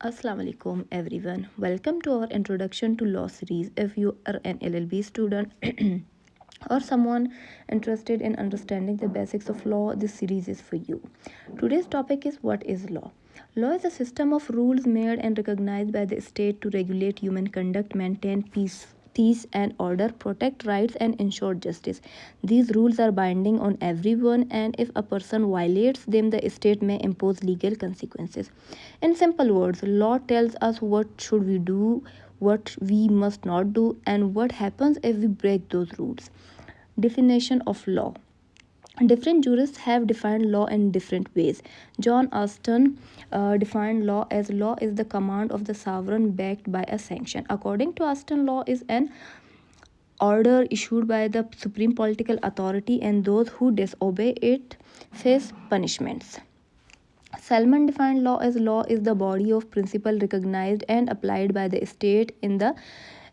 Assalamu alaikum everyone. Welcome to our introduction to law series. If you are an LLB student or someone interested in understanding the basics of law, this series is for you. Today's topic is what is law? Law is a system of rules made and recognized by the state to regulate human conduct, maintain peace and order, protect rights, and ensure justice. These rules are binding on everyone, and if a person violates them, the state may impose legal consequences. In simple words, law tells us what should we do, what we must not do, and what happens if we break those rules. Definition of law. Different jurists have defined law in different ways. John Austin defined law is the command of the sovereign backed by a sanction. According to Austin, law is an order issued by the supreme political authority, and those who disobey it face punishments. Salman defined law is the body of principle recognized and applied by the state in the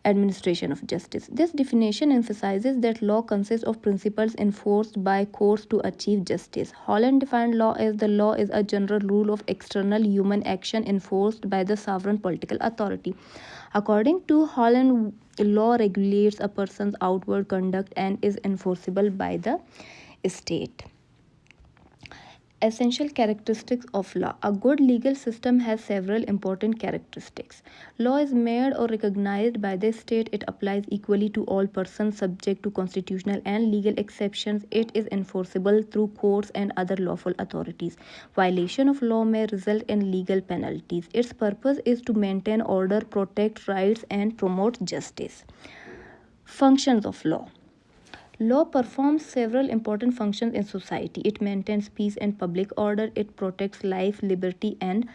administration of justice. This definition emphasizes that law consists of principles enforced by courts to achieve justice. Holland defined law is a general rule of external human action enforced by the sovereign political authority. According to Holland, law regulates a person's outward conduct and is enforceable by the state. Essential characteristics of law. A good legal system has several important characteristics. Law is made or recognized by the state. It applies equally to all persons subject to constitutional and legal exceptions. It is enforceable through courts and other lawful authorities. Violation of law may result in legal penalties. Its purpose is to maintain order, protect rights, and promote justice. Functions of law. Law performs several important functions in society. It maintains peace and public order. It protects life, liberty, and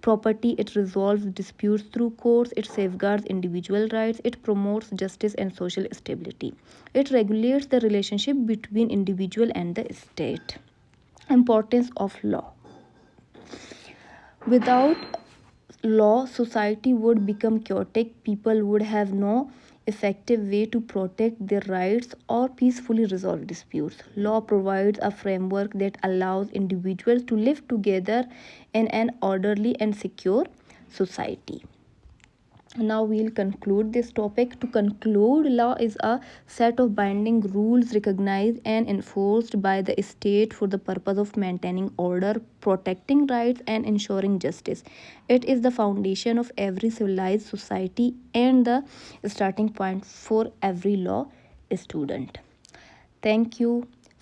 property. It resolves disputes through courts. It safeguards individual rights. It promotes justice and social stability. It regulates the relationship between individual and the state. Importance of law. Without law, society would become chaotic. People would have no effective way to protect their rights or peacefully resolve disputes. Law provides a framework that allows individuals to live together in an orderly and secure society. Now we'll conclude this topic. To conclude, law is a set of binding rules recognized and enforced by the state for the purpose of maintaining order, protecting rights, and ensuring justice. It is the foundation of every civilized society and the starting point for every law student. Thank you.